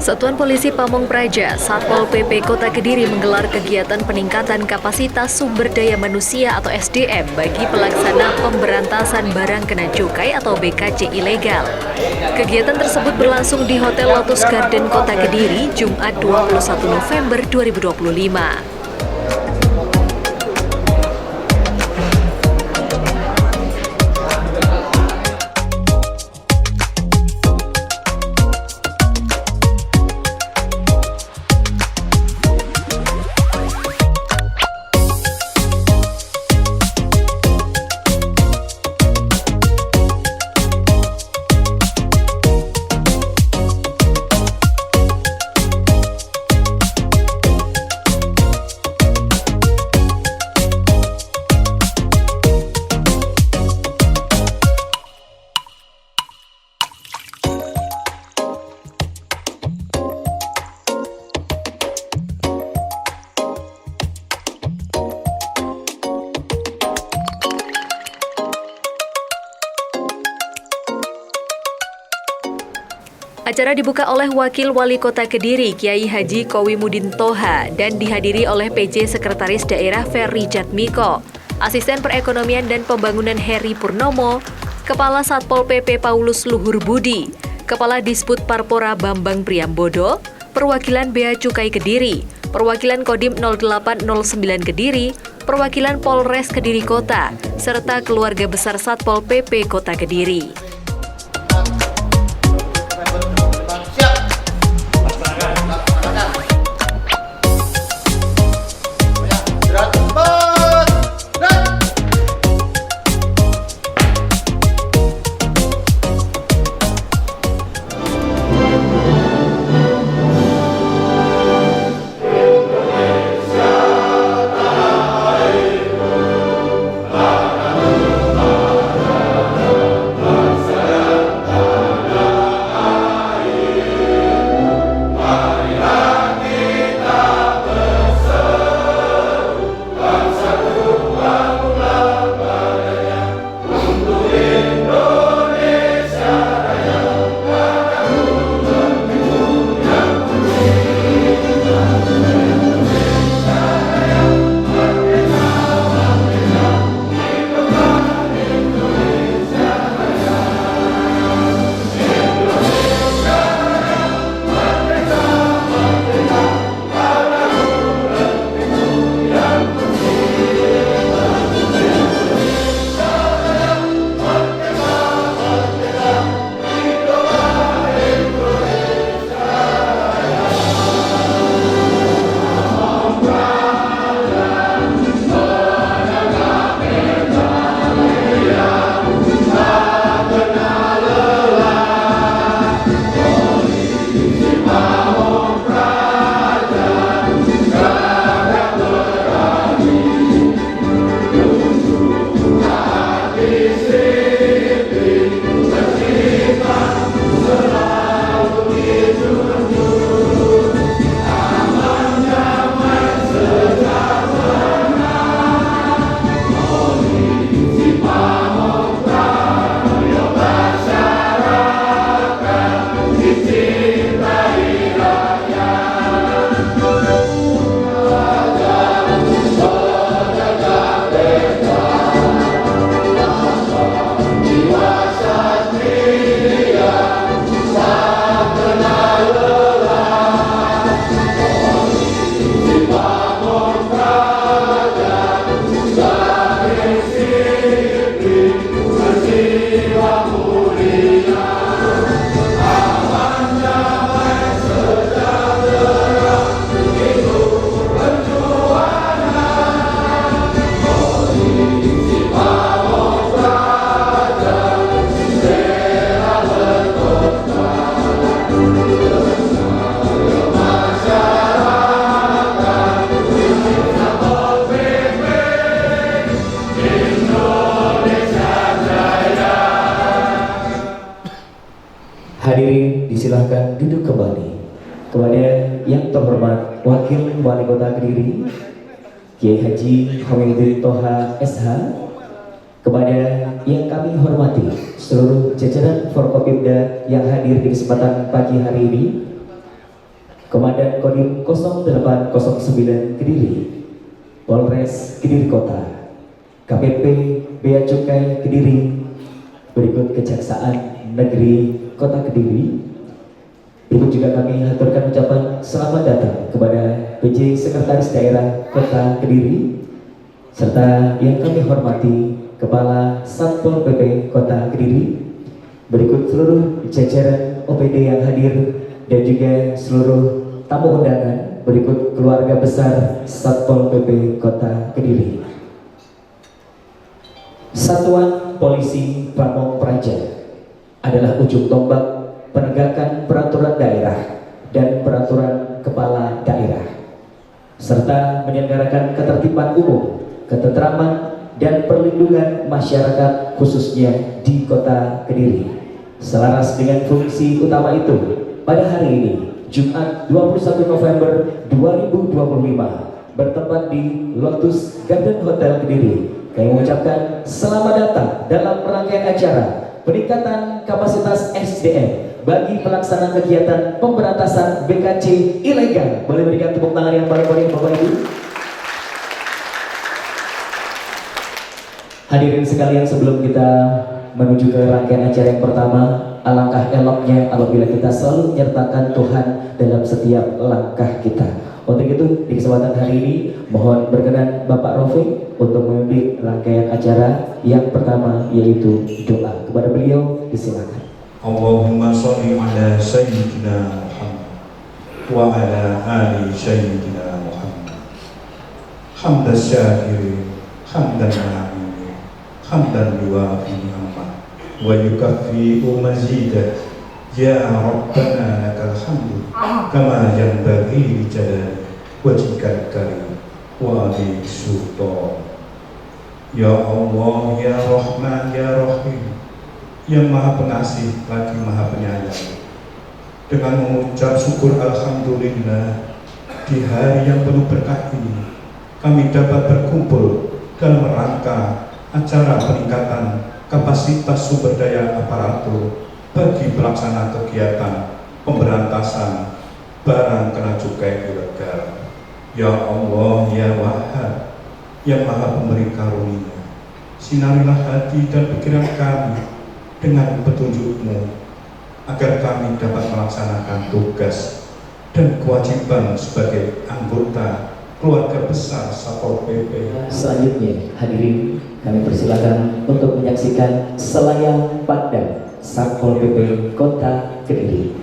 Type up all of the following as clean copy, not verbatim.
Satuan Polisi Pamong Praja, Satpol PP Kota Kediri menggelar kegiatan peningkatan kapasitas sumber daya manusia atau SDM bagi pelaksana pemberantasan barang kena cukai atau BKC ilegal. Kegiatan tersebut berlangsung di Hotel Lotus Garden Kota Kediri, Jumat 21 November 2025. Acara dibuka oleh Wakil Wali Kota Kediri, Kiai Haji Kowimudin Toha, dan dihadiri oleh PJ Sekretaris Daerah Ferry Jatmiko, Asisten Perekonomian dan Pembangunan Heri Purnomo, Kepala Satpol PP Paulus Luhur Budi, Kepala Disput Parpora Bambang Priambodo, Perwakilan Bea Cukai Kediri, Perwakilan Kodim 0809 Kediri, Perwakilan Polres Kediri Kota, serta keluarga besar Satpol PP Kota Kediri. Hadirin disilahkan duduk kembali. Kepada yang terhormat Wakil Wali Kota Kediri, Kiai Haji Kowimudin Toha SH, kepada yang kami hormati seluruh jajaran Forkopimda yang hadir di kesempatan pagi hari ini, Komandan Kodim 0809 Kediri, Polres Kediri Kota, KPP Bea Cukai Kediri, berikut Kejaksaan Negeri Kota Kediri. Berikut juga kami haturkan ucapan selamat datang kepada PJ Sekretaris Daerah Kota Kediri, serta yang kami hormati Kepala Satpol PP Kota Kediri, berikut seluruh jajaran OPD yang hadir, dan juga seluruh tamu undangan, berikut keluarga besar Satpol PP Kota Kediri. Satuan Polisi Pamong Praja adalah ujung tombak penegakan peraturan daerah dan peraturan kepala daerah, serta menyelenggarakan ketertiban umum, ketentraman, dan perlindungan masyarakat khususnya di Kota Kediri. Selaras dengan fungsi utama itu, pada hari ini, Jumat 21 November 2025, bertempat di Lotus Garden Hotel Kediri, kami mengucapkan selamat datang dalam rangkaian acara peningkatan kapasitas SDM bagi pelaksanaan kegiatan pemberantasan BKC ilegal. Boleh berikan tepuk tangan yang paling meriah Bapak Ibu. Hadirin sekalian, sebelum kita menuju ke rangkaian acara yang pertama, alangkah eloknya apabila kita selalu menyertakan Tuhan dalam setiap langkah kita. Untuk itu, di kesempatan hari ini, mohon berkenan Bapak Rafiq untuk memimpin rangkaian acara yang pertama, yaitu doa. Kepada beliau, disilakan. Allahumma sholli ala sayyidina Muhammad wa ala ali sayyidina Muhammad. Hamdan syakirin, hamdan na'im, hamdan yuwafi ni'mah wa yukaffi'u mazidah. Ya Rabbana lakal hamdu kama yanbaghi li jalali wajhikal karim wa ali sultan. Ya Allah, ya Rahman, ya Rahim, yang Maha Pengasih lagi Maha Penyayang, dengan mengucap syukur alhamdulillah di hari yang penuh berkah ini kami dapat berkumpul dalam rangka acara peningkatan kapasitas sumber daya aparatur bagi pelaksana kegiatan pemberantasan barang kena cukai ilegal. Ya Allah, ya Wahhab, yang Maha Pemberi karunia, sinarilah hati dan pikiran kami dengan petunjuk-Mu agar kami dapat melaksanakan tugas dan kewajiban sebagai anggota keluarga besar Satpol PP. Selanjutnya, hadirin, kami persilakan untuk menyaksikan selayang pandang Satpol PP Kota Kediri.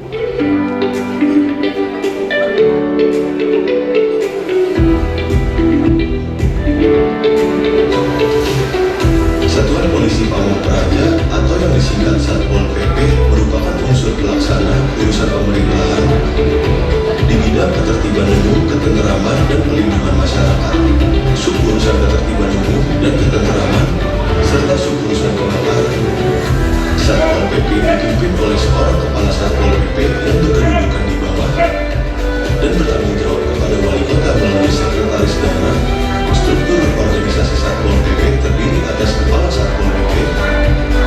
Satuan Polisi Pamong Praja atau yang disingkat Satpol PP merupakan unsur pelaksana urusan pemerintahan di bidang ketertiban umum, ketenteraman, dan pelindungan masyarakat, suburusan ketertiban umum dan ketenteraman, serta suburusan kebakaran. Satpol PP dipimpin oleh seorang kepala Satpol PP yang berkedudukan di bawah dan bertanggung jawab kepada wali kota melalui sekretaris daerah. Struktur organisasi Satpol PP terdiri atas kepala Satpol PP,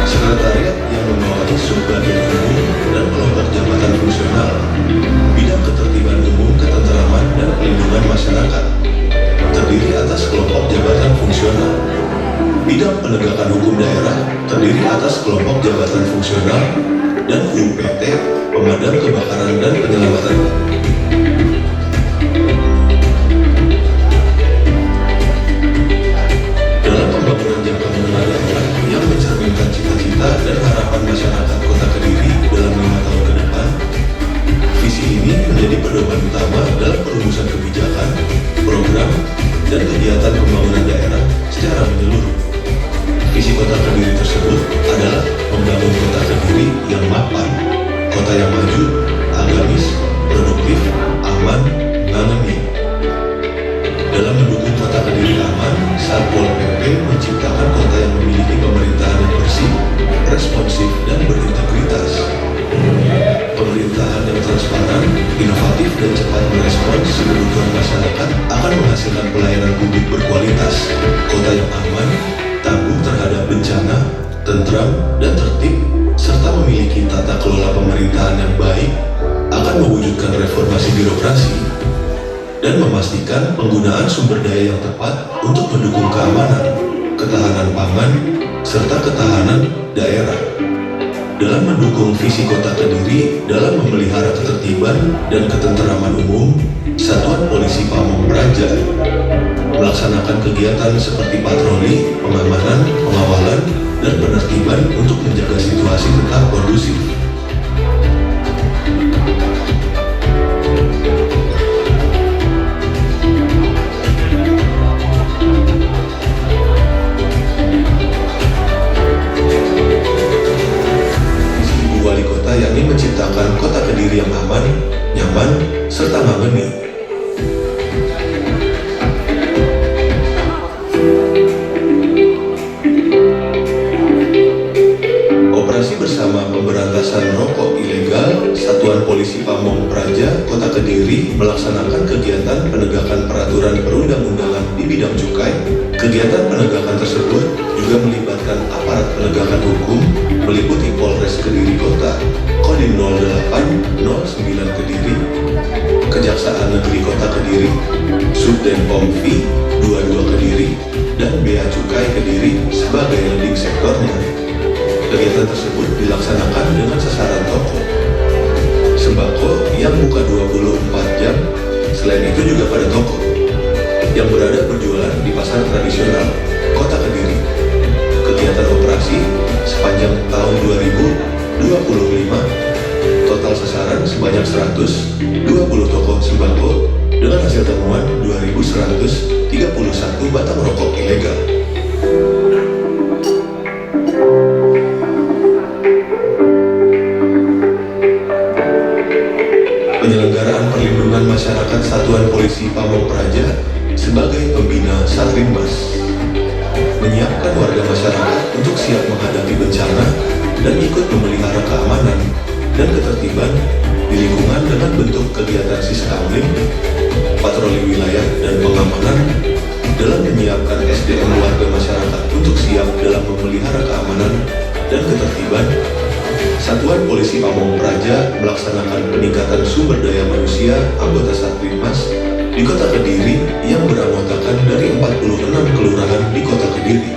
sekretariat yang membawahi subbagian umum dan kelompok jabatan fungsional, bidang ketertiban umum, ketenteraman, dan pelindungan masyarakat terdiri atas kelompok jabatan fungsional, bidang penegakan hukum daerah terdiri atas kelompok jabatan fungsional, dan UPT, pemadam kebakaran dan penyelamatan. Dalam pembangunan jangka menengah daerah yang mencerminkan cita-cita dan harapan masyarakat Kota Kediri dalam 5 tahun ke depan, visi ini menjadi pedoman utama dalam perumusan kebijakan, program, dan kegiatan pembangunan daerah secara menyeluruh. Visi Kota Kediri tersebut adalah membangun Kota Kediri yang mapan, kota yang maju, agamis, produktif, aman, ngangeni. Dalam mendukung Kota Kediri aman, Satpol PP menciptakan kota yang memiliki pemerintahan yang bersih, responsif, dan berintegritas. Pemerintahan yang transparan, inovatif, dan cepat merespons kebutuhan masyarakat akan menghasilkan pelayanan publik berkualitas. Kota yang aman, tangguh terhadap bencana, tentram, dan tertib, serta memiliki tata kelola pemerintahan yang baik, akan akan mewujudkan reformasi birokrasi dan memastikan penggunaan sumber daya yang tepat untuk mendukung keamanan, ketahanan pangan, serta ketahanan daerah. Dalam mendukung visi Kota Kediri dalam memelihara ketertiban dan ketenteraman umum, Satuan Polisi Pamong Praja melaksanakan kegiatan seperti patroli, pengamanan, pengawalan, dan penertiban untuk menjaga situasi tetap kondusif. Wali Kota yakni menciptakan Kota Kediri yang aman, nyaman, serta ngangeni. Operasi bersama pemberantasan rokok ilegal, Satuan Polisi Pamong Praja Kota Kediri melaksanakan kegiatan penegakan peraturan perundang-undangan di bidang cukai. Kegiatan penegakan tersebut juga melibatkan aparat penegakan hukum meliputi Polres Kediri Kota, Kodim 0809 Kediri, Kejaksaan Negeri Kota Kediri, Subden Pomvi 22 Kediri, dan Bea Cukai Kediri sebagai leading sektornya. Kegiatan tersebut dilaksanakan dengan sasaran toko sembako yang buka 24 jam. Selain itu juga pada toko yang berada berjualan di pasar tradisional Kota Kediri. Kegiatan operasi sepanjang tahun 2025, total sasaran sebanyak 120 toko sembako dengan hasil temuan 2.131 batang rokok ilegal. Penyelenggaraan perlindungan masyarakat Satuan Polisi Pamong Praja sebagai pembina Satrinmas menyiapkan warga masyarakat untuk siap menghadapi bencana dan ikut memelihara keamanan dan ketertiban di lingkungan dengan bentuk kegiatan siskamling, patroli wilayah dan pengamanan dalam menyiapkan SDM warga masyarakat untuk siap dalam memelihara keamanan dan ketertiban. Satuan Polisi Pamong Praja melaksanakan peningkatan sumber daya manusia anggota Satrinmas di Kota Kediri yang beranggotakan dari 46 kelurahan di Kota Kediri.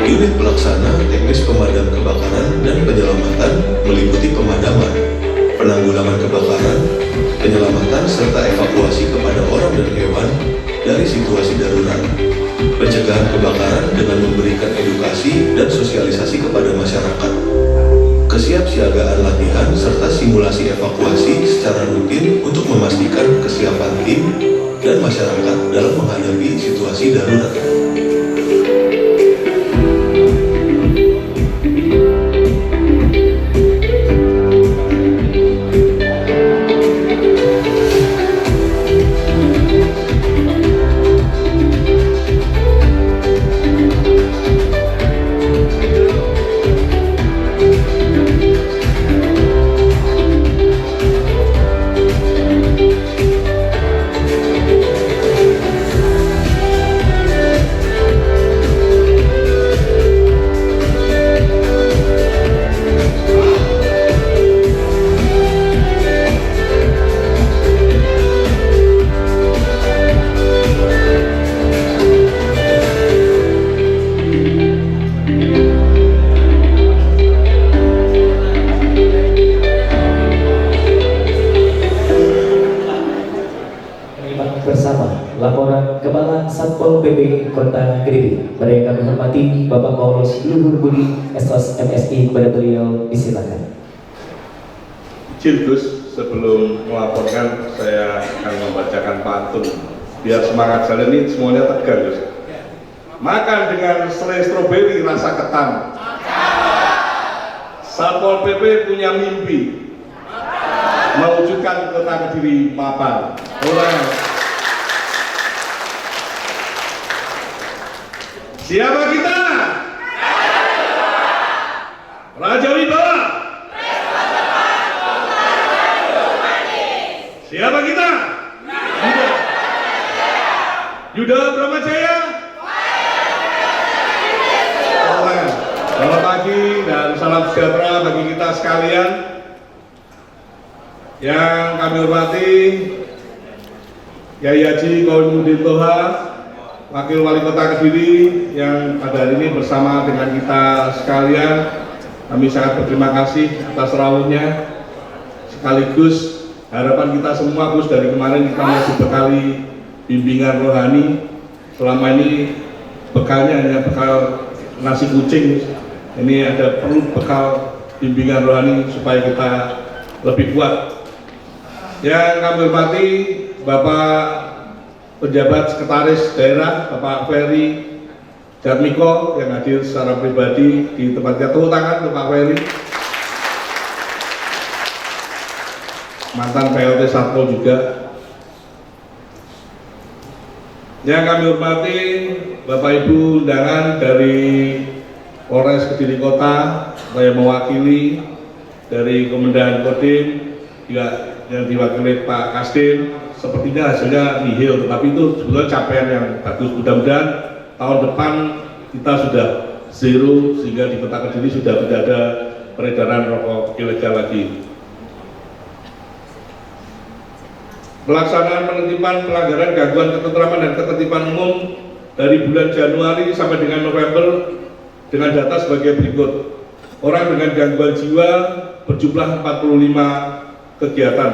Unit pelaksana teknis pemadam kebakaran dan penyelamatan meliputi pemadaman, penanggulangan kebakaran, penyelamatan serta evakuasi kepada orang dan hewan dari situasi darurat, pencegahan kebakaran dengan memberikan edukasi dan sosialisasi kepada masyarakat, kesiapsiagaan latihan serta simulasi evakuasi secara rutin untuk memastikan kesiapan tim dan masyarakat dalam menghadapi situasi darurat. Laporan Kepala Satpol PP Kota Kediri. Pada yang kami hormati Bapak Paulus Luhur Budi, SOS MSI, kepada beliau disilakan. Cirkus sebelum melaporkan saya akan membacakan pantun biar semangat kalian ini semuanya tegar, Gus. Makan dengan selai stroberi rasa ketan. Satpol PP punya mimpi mewujudkan kota Kediri mapan. Ulang. Siapa kita? Raja Wibawa. Siapa kita? Yuda Bramajaya. Selamat pagi dan salam sejahtera bagi kita sekalian. Yang kami hormati Kyai Haji Koimudin Toha, Wakil Wali Kota Kediri yang pada hari ini bersama dengan kita sekalian. Kami sangat berterima kasih atas rawuhnya, sekaligus harapan kita semua, Gus, dari kemarin kita masih bekali bimbingan rohani. Selama ini bekalnya hanya bekal nasi kucing. Ini ada perlu bekal bimbingan rohani supaya kita lebih kuat. Yang kami hormati Bapak Penjabat Sekretaris Daerah, Bapak Ferry Jatmiko yang hadir secara pribadi di tempatnya. Tepuk tangan untuk Pak Ferry. Mantan PLT Satpol juga. Yang kami hormati Bapak Ibu undangan dari Polres Kediri Kota, saya mewakili dari Komandan Kodim juga yang diwakili Pak Kasdim. Sepertinya hasilnya nihil, tetapi itu sebetulnya capaian yang bagus. Mudah-mudahan tahun depan kita sudah zero sehingga di Kota Kediri sudah tidak ada peredaran rokok ilegal lagi. Pelaksanaan penertiban pelanggaran gangguan ketentraman dan ketertiban umum dari bulan Januari sampai dengan November dengan data sebagai berikut. Orang dengan gangguan jiwa berjumlah 45 kegiatan.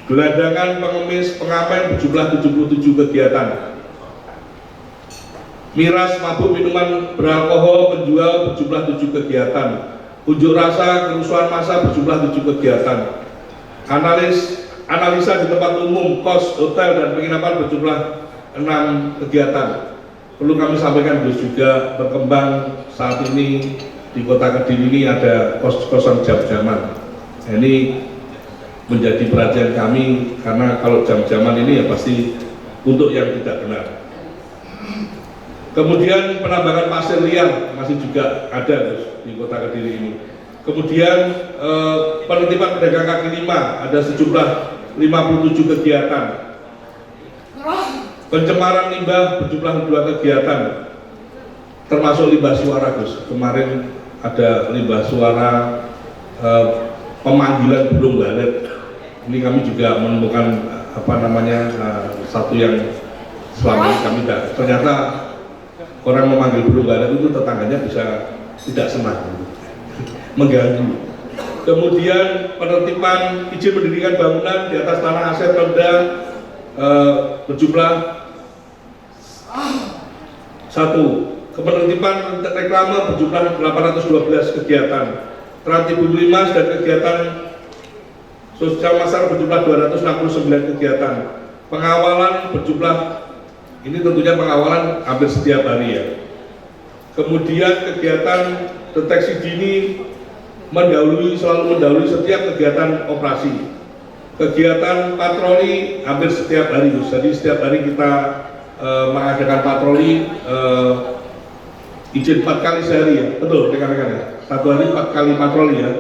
Gelandangan, pengemis, pengamen berjumlah 77 kegiatan. Miras, mabuk, minuman beralkohol, penjual berjumlah 7 kegiatan. Unjuk rasa, kerusuhan massa berjumlah 7 kegiatan. Analisa di tempat umum, kos, hotel, dan penginapan berjumlah 6 kegiatan. Perlu kami sampaikan, Gus, juga berkembang saat ini di Kota Kediri ini ada kos-kosan jam-jaman. Ini menjadi perhatian kami karena kalau jam-jaman ini ya pasti untuk yang tidak benar. Kemudian penambangan pasir liar masih juga ada, Gus, di Kota Kediri ini. Kemudian penertiban pedagang kaki lima ada sejumlah 57 kegiatan. Pencemaran limbah berjumlah 2 kegiatan, termasuk limbah suara, Gus. Kemarin ada limbah suara pemanggilan burung walet. Ini kami juga menemukan satu yang selama ini kami tidak. Ternyata orang memanggil burung walet itu tetangganya bisa tidak senang, mengganggu. Kemudian penertiban izin mendirikan bangunan di atas tanah aset Pemda berjumlah 1. Penertiban reklame berjumlah 812 kegiatan. Trantibun Limas dan kegiatan sosial masyarakat berjumlah 269 kegiatan. Pengawalan berjumlah, ini tentunya pengawalan hampir setiap hari ya. Kemudian kegiatan deteksi dini selalu mendahului setiap kegiatan operasi. Kegiatan patroli hampir setiap hari, jadi setiap hari kita mengadakan patroli izin 4 kali sehari ya, betul rekan-rekan ya, satu hari 4 kali patroli ya,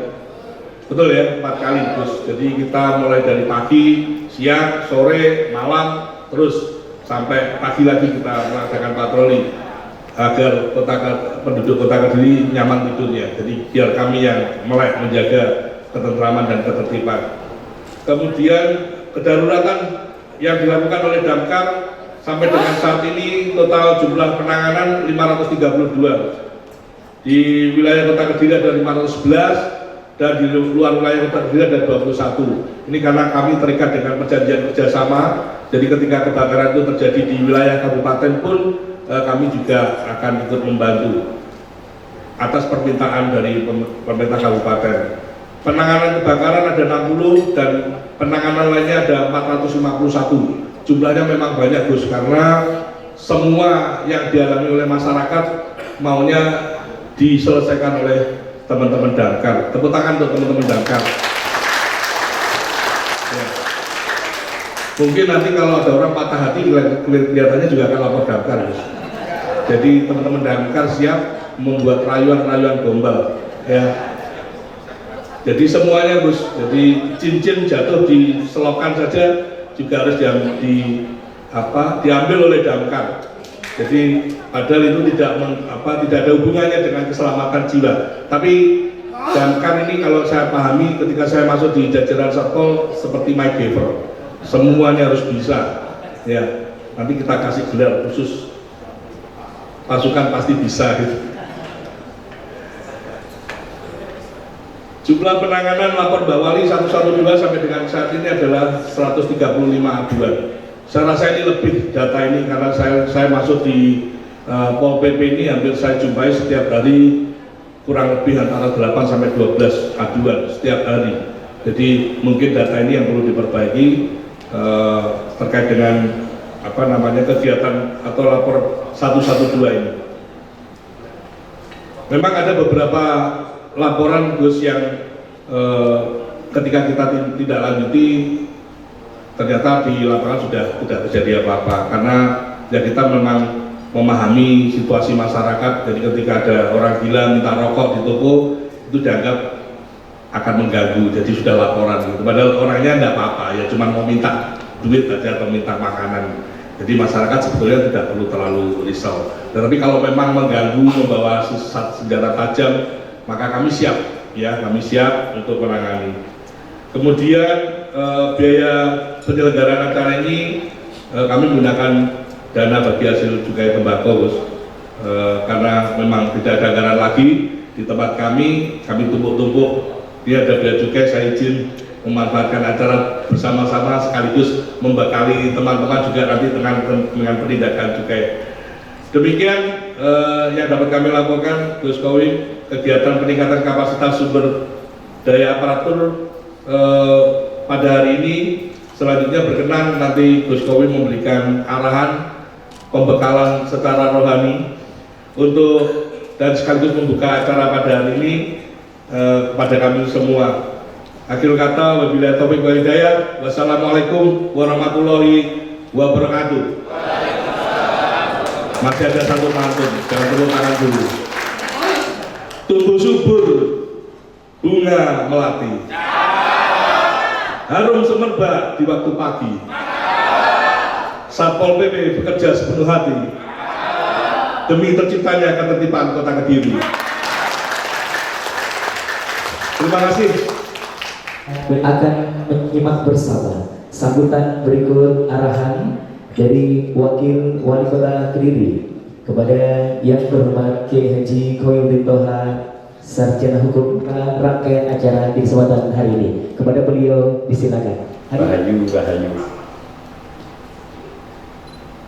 betul ya, 4 kali terus. Jadi kita mulai dari pagi, siang, sore, malam, terus sampai pagi lagi kita mengadakan patroli agar penduduk Kota Kediri nyaman tidurnya. Jadi biar kami yang melek menjaga ketentraman dan ketertiban. Kemudian kedaruratan yang dilakukan oleh Damkar sampai dengan saat ini total jumlah penanganan 532. Di wilayah Kota Kediri ada 511 dan di luar wilayah Kota Kediri ada 21. Ini karena kami terikat dengan perjanjian kerjasama. Jadi ketika kebakaran itu terjadi di wilayah kabupaten pun kami juga akan ikut membantu atas permintaan dari pemerintah kabupaten. penanganan kebakaran ada 60 dan penanganan lainnya ada 451. Jumlahnya memang banyak Gus, karena semua yang dialami oleh masyarakat maunya diselesaikan oleh teman-teman damkar. Tepuk tangan untuk teman-teman damkar. Ya. Mungkin nanti kalau ada orang patah hati kelihatannya juga akan lapor damkar Gus. Jadi teman-teman damkar siap membuat rayuan-rayuan gombal ya. Jadi semuanya Gus, jadi cincin jatuh di selokan saja juga harus diambil oleh damkar. Jadi padahal itu tidak ada hubungannya dengan keselamatan jiwa. Tapi damkar ini kalau saya pahami ketika saya masuk di jajaran Satpol seperti my giver, semuanya harus bisa. Ya, nanti kita kasih gelar khusus pasukan pasti bisa gitu. Jumlah penanganan lapor Mbak Wali 112 sampai dengan saat ini adalah 135 aduan. Saya rasa ini lebih data ini karena saya masuk di Pol PP ini hampir saya jumpai setiap hari kurang lebih antara 8 sampai 12 aduan setiap hari. Jadi mungkin data ini yang perlu diperbaiki terkait dengan kegiatan atau lapor 112 ini. Memang ada beberapa laporan Gus yang ketika kita tidak lanjuti ternyata di lapangan sudah tidak terjadi apa-apa, karena ya kita memang memahami situasi masyarakat. Jadi ketika ada orang gila minta rokok di toko itu dianggap akan mengganggu, jadi sudah laporan gitu. Padahal orangnya tidak apa-apa, ya cuma mau minta duit aja atau minta makanan. Jadi masyarakat sebetulnya tidak perlu terlalu risau. Tetapi kalau memang mengganggu, membawa senjata tajam, maka kami siap, ya kami siap untuk menangani. Kemudian biaya penyelenggaraan acara ini kami menggunakan dana bagi hasil cukai tembakau, karena memang tidak ada anggaran lagi di tempat kami tumpuk-tumpuk. Ini ada biaya cukai, saya izin memanfaatkan acara bersama-sama sekaligus membekali teman-teman juga nanti dengan penindakan cukai. Demikian yang dapat kami laporkan, Gus Kowi. Kegiatan peningkatan kapasitas sumber daya aparatur pada hari ini. Selanjutnya berkenan nanti Gus Kowi memberikan arahan pembekalan secara rohani untuk dan sekaligus membuka acara pada hari ini kepada kami semua. Akhir kata, wabillahi taufiq wal hidayah. Wassalamualaikum warahmatullahi wabarakatuh. Masih ada satu pantun, jangan tepuk tangan dulu. Tumbuh subur bunga melati, harum semerbak di waktu pagi. Satpol PP bekerja sepenuh hati demi terciptanya ketertiban Kota Kediri. Terima kasih. Akan menyimak bersama sambutan berikut arahan dari Wakil Wali Kota Kediri kepada yang terhormat Kiai Haji Khoirudin Toha, Sarjana Hukum, rangkaian acara di kesempatan hari ini. Kepada beliau disilakan. Rahayu.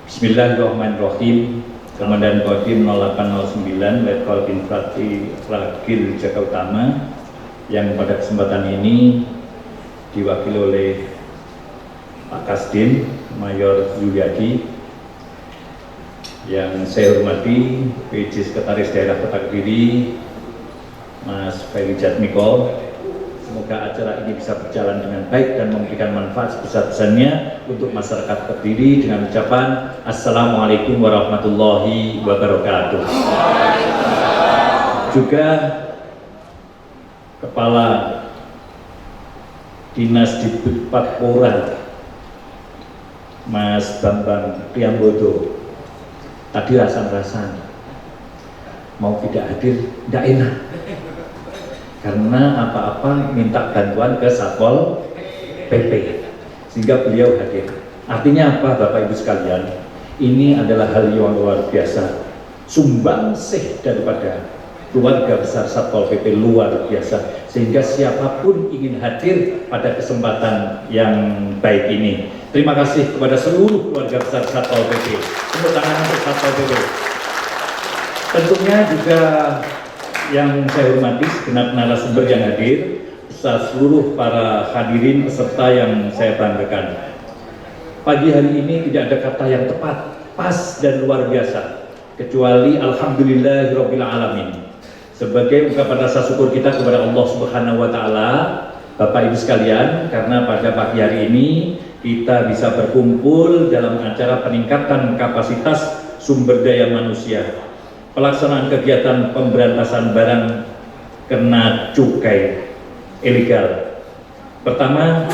Bismillahirrahmanirrahim. Komandan Kodim 0809 Letkol Infantri Ragil Jakarta Utama, yang pada kesempatan ini diwakili oleh Pak Kasdim Mayor Yuliadi, yang saya hormati PJ Sekretaris Daerah Kota Kediri Mas Ferry Jatmiko. Semoga acara ini bisa berjalan dengan baik dan memberikan manfaat sebesar-besarnya untuk masyarakat Kediri, dengan ucapan Assalamualaikum warahmatullahi wabarakatuh. Juga Kepala Dinas Diput Pora Mas Bambang Priambodo, tadi rasan-rasan mau tidak hadir tidak enak, karena apa-apa minta bantuan ke Satpol PP, sehingga beliau hadir. Artinya apa, Bapak Ibu sekalian? Ini adalah hal yang luar biasa, sumbangsih daripada keluarga besar Satpol PP luar biasa, sehingga siapapun ingin hadir pada kesempatan yang baik ini. Terima kasih kepada seluruh keluarga besar Satpol PP. Tepuk tangan untuk Satpol PP. Tentunya juga yang saya hormati segenap narasumber yang hadir, seluruh para hadirin peserta yang saya banggakan. Pagi hari ini tidak ada kata yang tepat, pas dan luar biasa, kecuali alhamdulillahirabbil alamin. Sebagai ungkapan rasa syukur kita kepada Allah Subhanahu wa taala, Bapak Ibu sekalian, karena pada pagi hari ini kita bisa berkumpul dalam acara peningkatan kapasitas sumber daya manusia, pelaksanaan kegiatan pemberantasan barang kena cukai ilegal. Pertama,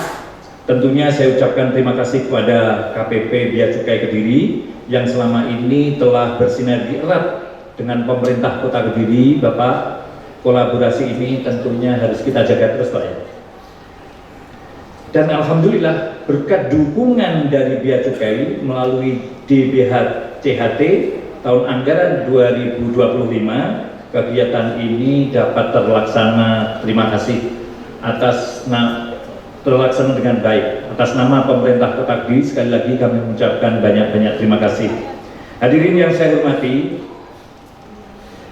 tentunya saya ucapkan terima kasih kepada KPP Bea Cukai Kediri yang selama ini telah bersinergi erat dengan pemerintah Kota Kediri. Bapak, kolaborasi ini tentunya harus kita jaga terus, Pak ya. Dan alhamdulillah berkat dukungan dari Bea Cukai melalui DBH CHT tahun anggaran 2025, kegiatan ini dapat terlaksana. Terima kasih atas terlaksana dengan baik. Atas nama pemerintah Kota Kediri, sekali lagi kami mengucapkan banyak-banyak terima kasih. Hadirin yang saya hormati,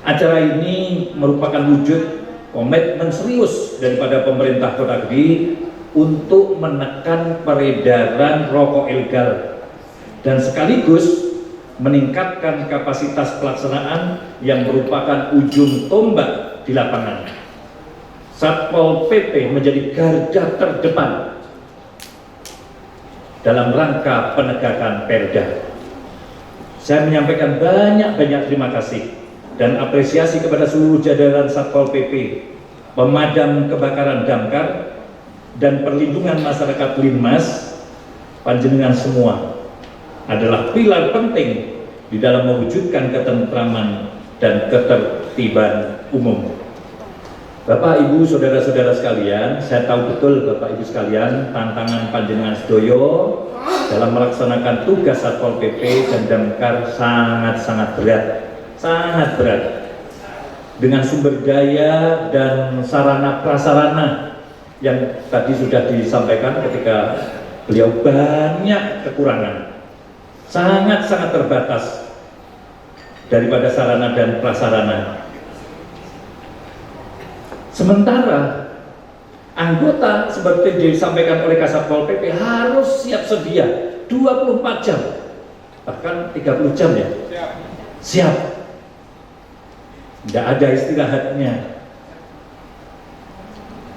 acara ini merupakan wujud komitmen serius daripada pemerintah Kota Kediri untuk menekan peredaran rokok ilegal dan sekaligus meningkatkan kapasitas pelaksanaan yang merupakan ujung tombak di lapangan. Satpol PP menjadi garda terdepan dalam rangka penegakan Perda. Saya menyampaikan banyak-banyak terima kasih dan apresiasi kepada seluruh jajaran Satpol PP, pemadam kebakaran damkar, dan perlindungan masyarakat Linmas. Panjenengan semua adalah pilar penting di dalam mewujudkan ketentraman dan ketertiban umum. Bapak, Ibu, saudara-saudara sekalian, saya tahu betul Bapak Ibu sekalian tantangan panjenengan sedoyo dalam melaksanakan tugas Satpol PP dan Damkar sangat-sangat berat, sangat berat. Dengan sumber daya dan sarana prasarana yang tadi sudah disampaikan ketika beliau banyak kekurangan, sangat-sangat terbatas daripada sarana dan prasarana. Sementara anggota seperti disampaikan oleh Kasatpol PP harus siap sedia 24 jam, bahkan 30 jam ya, siap. Tidak ada istirahatnya,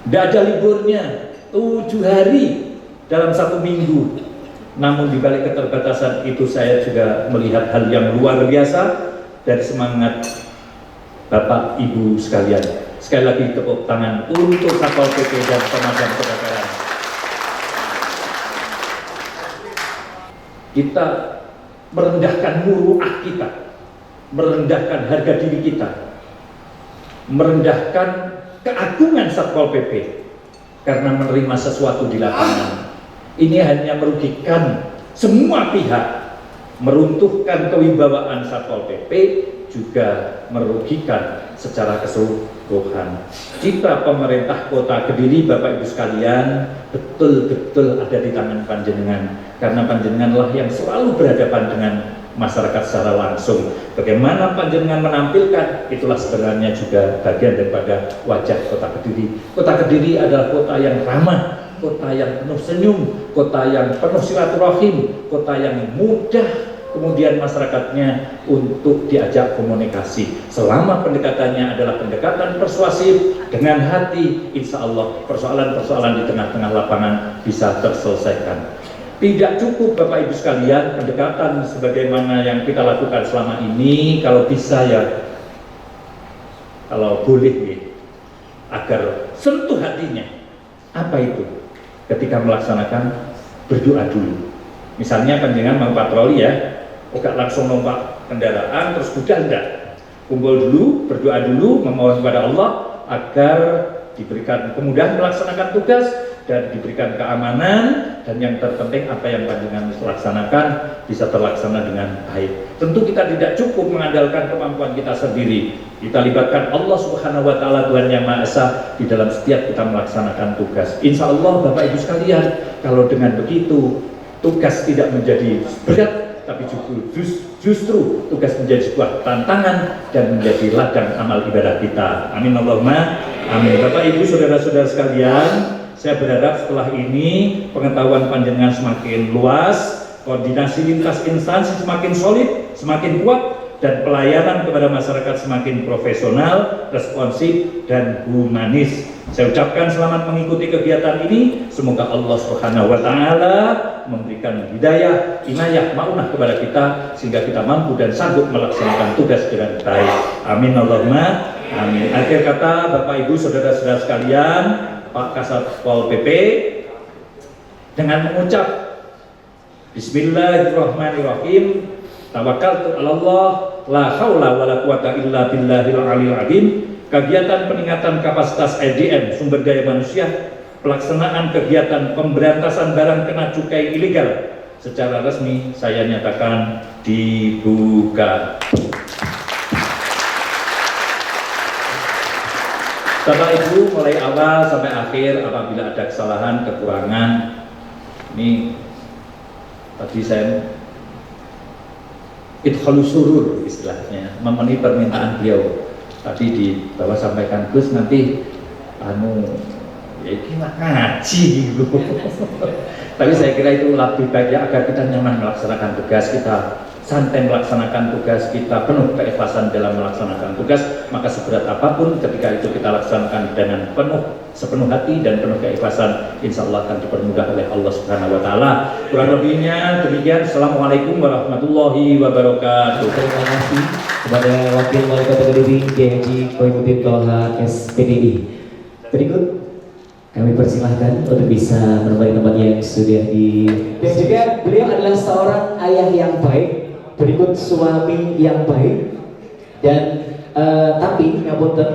tidak ada liburnya, 7 hari dalam 1 minggu. Namun di balik keterbatasan itu saya juga melihat hal yang luar biasa dari semangat Bapak Ibu sekalian. Sekali lagi tepuk tangan untuk Satpol PP dan pemadam kebakaran. Kita merendahkan muruah kita, merendahkan harga diri kita, merendahkan keagungan Satpol PP karena menerima sesuatu di lapangan. Ini hanya merugikan semua pihak, meruntuhkan kewibawaan Satpol PP, juga merugikan secara keseluruhan. Citra pemerintah Kota Kediri, Bapak Ibu sekalian, betul-betul ada di tangan panjenengan, karena panjenenganlah yang selalu berhadapan dengan masyarakat secara langsung. Bagaimana panjenengan menampilkan, itulah sebenarnya juga bagian daripada wajah Kota Kediri. Kota Kediri adalah kota yang ramah, kota yang penuh senyum, kota yang penuh silaturahim, kota yang mudah kemudian masyarakatnya untuk diajak komunikasi. Selama pendekatannya adalah pendekatan persuasif dengan hati, insya Allah persoalan-persoalan di tengah-tengah lapangan bisa terselesaikan. Tidak cukup Bapak Ibu sekalian pendekatan sebagaimana yang kita lakukan selama ini, kalau bisa ya, kalau boleh ya, agar sentuh hatinya. Apa itu? Ketika melaksanakan, berdoa dulu. Misalnya panjenengan mau patroli ya, enggak langsung numpak kendaraan terus kuda, enggak. Kumpul dulu, berdoa dulu, memohon kepada Allah agar diberikan kemudahan melaksanakan tugas dan diberikan keamanan, dan yang terpenting apa yang panjenengan laksanakan bisa terlaksana dengan baik. Tentu kita tidak cukup mengandalkan kemampuan kita sendiri. Kita libatkan Allah Subhanahu wa taala, Tuhan yang Maha Esa, di dalam setiap kita melaksanakan tugas. Insya Allah Bapak Ibu sekalian, kalau dengan begitu tugas tidak menjadi berat, tapi justru tugas menjadi sebuah tantangan dan menjadi ladang amal ibadah kita. Amin Allahumma Amin. Bapak Ibu saudara-saudara sekalian, saya berharap setelah ini pengetahuan panjenengan semakin luas, koordinasi lintas instansi semakin solid, semakin kuat, dan pelayanan kepada masyarakat semakin profesional, responsif, dan humanis. Saya ucapkan selamat mengikuti kegiatan ini. Semoga Allah Subhanahu wa Ta'ala memberikan hidayah, inayah, maunah kepada kita sehingga kita mampu dan sanggup melaksanakan tugas dengan baik. Amin Allahumma amin. Akhir kata, Bapak Ibu saudara-saudara sekalian, Pak Kasat Pol PP dengan mengucap Bismillahirrahmanirrahim, tawakkaltu 'ala Allah, la haula wala quwata illa billahil aliyil azim. Kegiatan peningkatan kapasitas SDM sumber daya manusia, pelaksanaan kegiatan pemberantasan barang kena cukai ilegal secara resmi saya nyatakan dibuka. Bapak Ibu, mulai awal sampai akhir apabila ada kesalahan, kekurangan, ini tadi saya idkhalus surur istilahnya, memenuhi permintaan beliau. Tadi di bawah sampaikan Gus nanti ya ini ngaji gitu. Tapi saya kira itu lebih baik ya, agar kita nyaman melaksanakan tugas kita, santai melaksanakan tugas kita, penuh keikhlasan dalam melaksanakan tugas, maka seberat apapun ketika itu kita laksanakan dengan sepenuh hati dan penuh keikhlasan, insya Allah akan dipermudah oleh Allah Subhanahu wa Ta'ala. Kurang lebihnya demikian. Assalamualaikum warahmatullahi wabarakatuh. Terima kasih kepada Wakil Wali Kota Kediri Kiai Haji Koimudin Toha SPDI. Berikut kami persilahkan untuk bisa menemani teman yang sudah di. Dan juga beliau adalah seorang ayah yang baik, berikut suami yang baik, dan tapi ngapunten,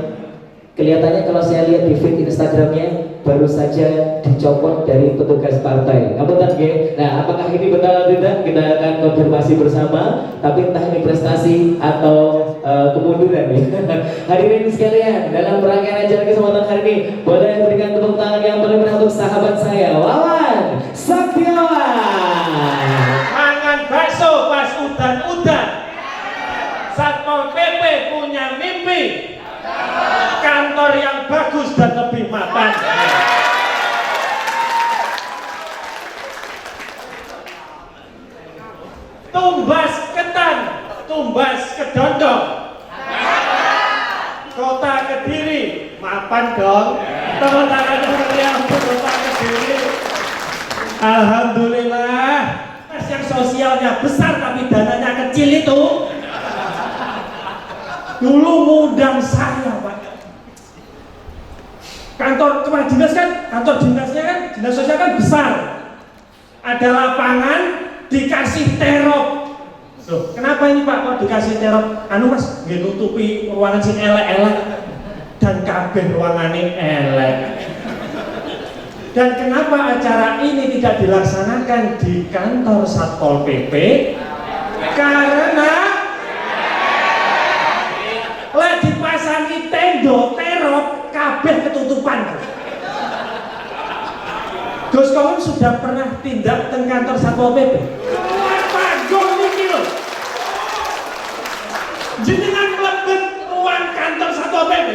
kelihatannya kalau saya lihat di feed Instagramnya baru saja dicopot dari petugas partai. Ngapunten nggih. Nah, apakah ini betul atau tidak? Kita akan konfirmasi bersama. Tapi entah ini prestasi atau kemunduran ya. Hadirin sekalian, dalam rangkaian acara kesempatan hari ini, boleh berikan tepuk tangan yang paling meriah untuk sahabat saya, Wawan Saktiawan. Mangan bakso pas udan-udan. Satpol PP punya mimpi kantor yang bagus dan lebih mapan. Tumbas ketan, tumbas kedondong. Kota Kediri, mapan dong. Tepuk tangan yang untuk Kota Kediri. Alhamdulillah. Yang sosialnya besar tapi dananya kecil itu. Dulu ngundang saya, Pak. Kantor kepala dinas kan, kantor dinasnya kan, dinas sosial kan besar. Ada lapangan, dikasih terop. Loh, kenapa ini Pak kok dikasih terop? Mas, nggih nutupi ruangan sing elek-elek dan kabeh ruangannya elek. Dan kenapa acara ini tidak dilaksanakan di kantor Satpol PP? Karena lek dipasangi tendo terop kabeh ketutupan. Gus Komun sudah pernah tindak teng kantor Satpol PP. Luar pagong niki lho. Jenengan mlebet ruang kantor Satpol PP.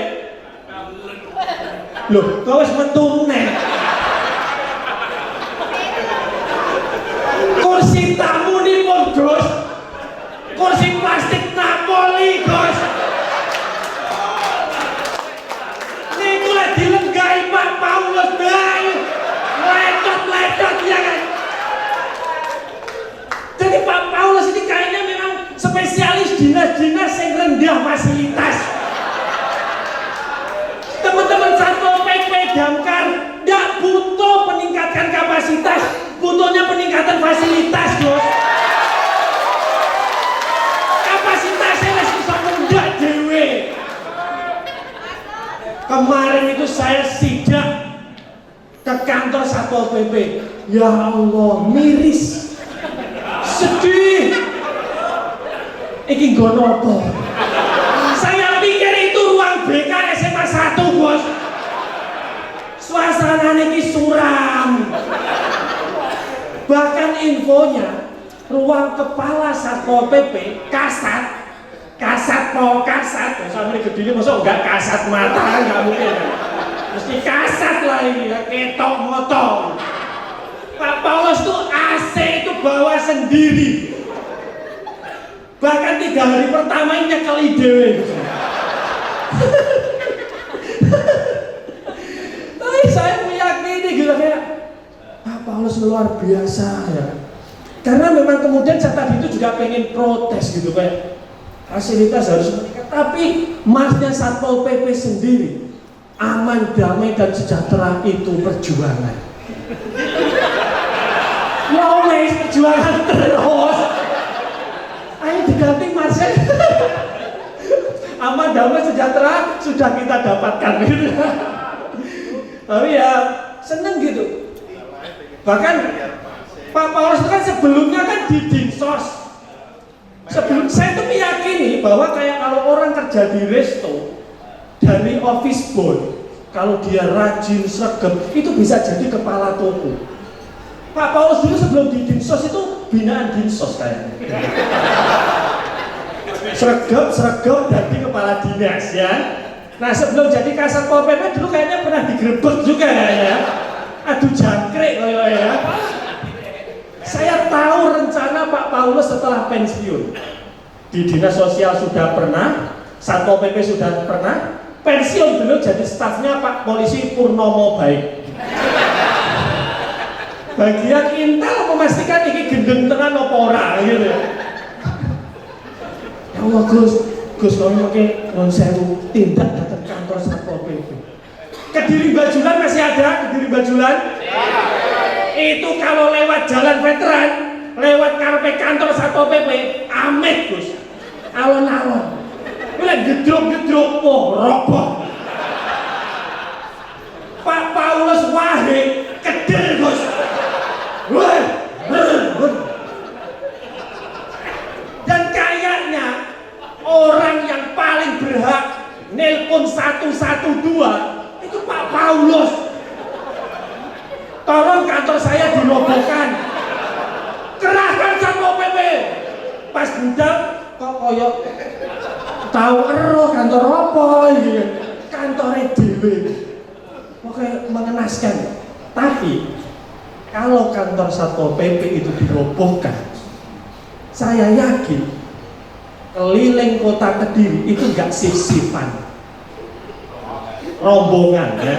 Loh, kau wis metu neh. Kursi tamu nih Gus. Kursi plastik Napoli, Gus. Niku lek dilenggahi Pak Paulus bae. Lecot ya kan. Jadi Pak Paulus ini kayaknya memang spesialis dinas-dinas yang rendah fasilitas. Teman-teman Satpol PP Damkar tidak butuh peningkatan kapasitas, butuhnya peningkatan fasilitas, Gus. Kapasitasnya wis bisa mundak dhewe. Kemarin itu saya sidak ke kantor Satpol PP. Ya Allah, miris. Sedih. Iki nggon apa? Saya pikir itu ruang BK SMA 1, Bos. Suasana ini suram. Bahkan infonya ruang kepala Satpol PP kasat, bahasa Kediri masa enggak kasat mata, enggak mungkin. mesti kasat lah ini ya, ketok motong. Pak Paulus tuh AC itu bawa sendiri. Bahkan 3 hari pertama ini nyekel ide. Tapi saya meyakini gitu kayak Pak Paulus luar biasa ya. Karena memang kemudian saya tadi itu juga pengen protes gitu kayak fasilitas harus meningkat. Tapi marsnya Satpol PP sendiri aman, damai dan sejahtera itu perjuangan. Ya wes perjuangan terus. Ayo diganti marsnya. Aman, damai, sejahtera sudah kita dapatkan gitu. Tapi ya seneng gitu. Bahkan Pak Paulus itu kan sebelumnya kan di Dinsos. Sebelum saya tuh meyakini bahwa kayak kalau orang kerja di resto dari office boy, kalau dia rajin, sregep, itu bisa jadi kepala toko. Pak Paulus dulu sebelum di Dinsos itu binaan Dinsos kayaknya. Sregep jadi kepala dinas ya. Nah sebelum jadi Kasat Pol PP dulu kayaknya pernah digerebek juga ya. Aduh jangkrik ya. Saya tahu rencana Pak Paulus setelah pensiun. Di Dinas Sosial sudah pernah, Satpol PP sudah pernah, pensiun dulu jadi stafnya Pak Polisi Purnomo Baik. Bagian intel memastikan ini gendeng tenan apa ora gitu. Ya Allah Gus kami pakai non sewu tindak datang kantor Satpol PP. Kediri Bajulan masih ada, Kediri Bajulan? Itu kalau lewat jalan veteran, lewat karpe kantor Satpol PP, amit Gus, alon-alon, bilang gedruk-gedruk, roboh. Pak Paulus Wahid, keder Gus, dan kayaknya orang yang paling berhak nelpon 112 itu Pak Paulus. Tolong kantor saya dirobohkan. Kerahkan Satpol PP. Pas budak kok koyok tahu eroh kantor apa gitu. Kantornya dhewe. Oke, mengenaskan. Tapi kalau kantor Satpol PP itu dirobohkan, saya yakin keliling kota Kediri itu enggak sif-sifan. Rombongan ya.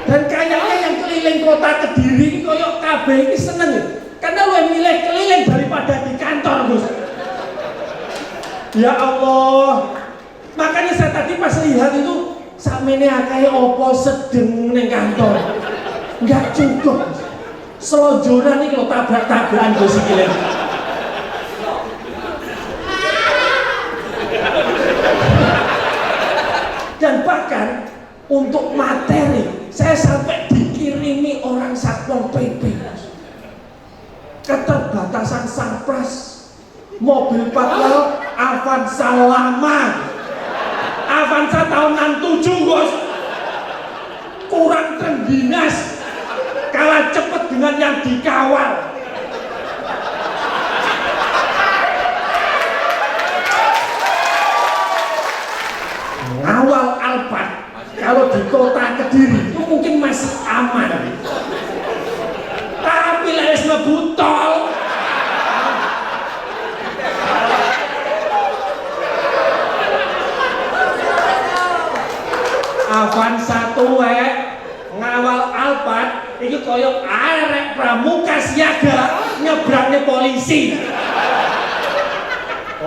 Dan kayaknya yang keliling kota Kediri ini koyok KB ini seneng ya. Karena lu yang milih keliling daripada di kantor Gus. Ya Allah. Makanya saya tadi pas lihat itu sakmene akeh opo sedeng ning kantor. Enggak cukup. Selonjoran iki lho tabrak-tabrakan Gus iki lho. Dan bahkan untuk materi saya sampai dikirimi orang Satpol PP. Keterbatasan sarpras, mobil patwal Avanza lama, Avanza tahun 67 Gus, kurang terdinas, kalah cepet dengan yang dikawal. Ngawal Alphard kalau di kota Kediri itu mungkin masih aman, tapi lewat mlebu tol Avanza tuwe ngawal Alphard iki koyok arek pramuka siaga nyebrangnya polisi.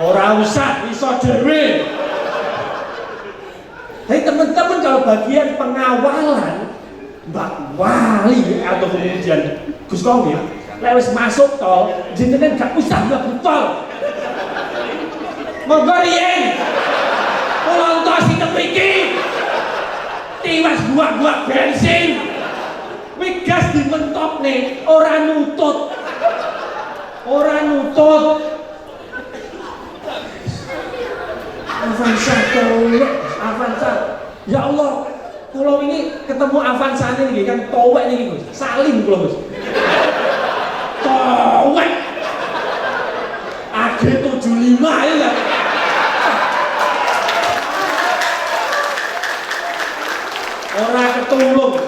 Ora usah iso dhewe. Tapi teman-teman kalau bagian pengawalan Mbak Wali atau kemudian Gus Komil lewat masuk tol, jenengan gak usah mlebu tol. Monggo riyen kolontosi kepiki tiwas buah-buah bensin migas dimentop nih, orang nutut Avanza tolong Avanza. Ya Allah, kalau ini ketemu Avanza ini kan towek nih Gus, salim kalau Gus. Towek. AG 75 ya enggak? Ora tulung.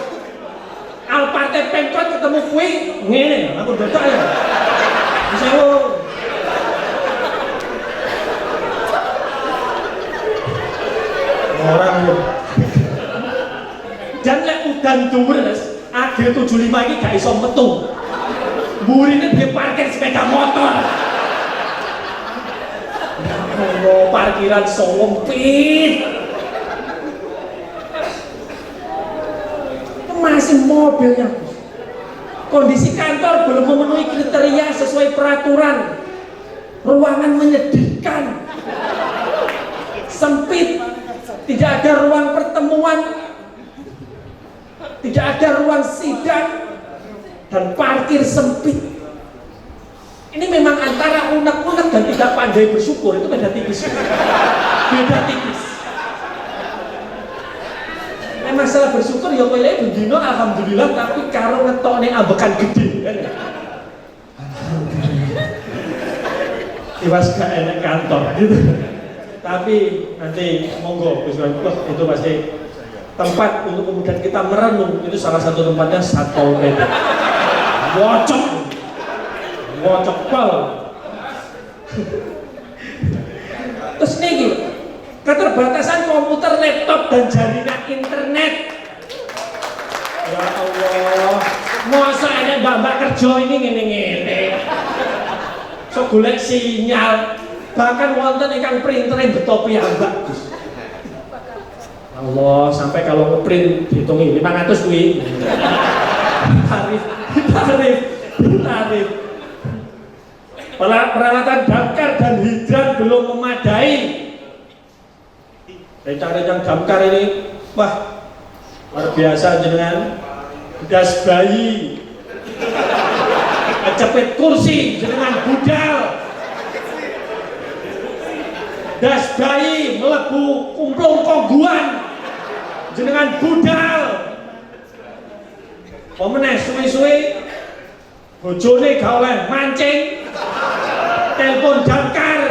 Alparte Pemkot ketemu kuwi ngene, aku dadak ya. Bisa orang dan lek udan deres akhir 75 ini gak iso metu burine dia parkir sepeda motor. Oh, parkiran sempit masih mobilnya. Kondisi kantor belum memenuhi kriteria sesuai peraturan, ruangan menyedihkan, sempit, tidak ada ruang pertemuan, tidak ada ruang sidang, dan parkir sempit. Ini memang antara unek-unek dan tidak pandai bersyukur, itu beda tipis. Beda tipis. Masalah bersyukur ya kowe bendino alhamdulillah, tapi karo ngetokne ambekan gede kan. Iwas gak enak kantor gitu. Tapi nanti monggo Gus Wah, itu pasti tempat untuk kemudian kita merenung. Itu salah satu tempatnya Satpol PP. Wocok pol. Terus nih keterbatasan komputer, laptop, dan jaringan internet. Ya Allah, masa ada mbak-mbak kerja ini ngene-ngene. So golek sinyal, bahkan wonten ingkang printere beto piyambak. Allah, sampai kalau ngeprint dihitungi 500 kuwi. Tarif. Peralatan damkar dan hidran belum memadai. Rencang-rencang damkar ini, wah luar biasa jenengan. Das bayi, kecepit kursi jenengan budal. Das bayi melebu kumplung kongguan jenengan budal. Pemenang suwe-suwe bojone gak oleh mancing, telepon damkar.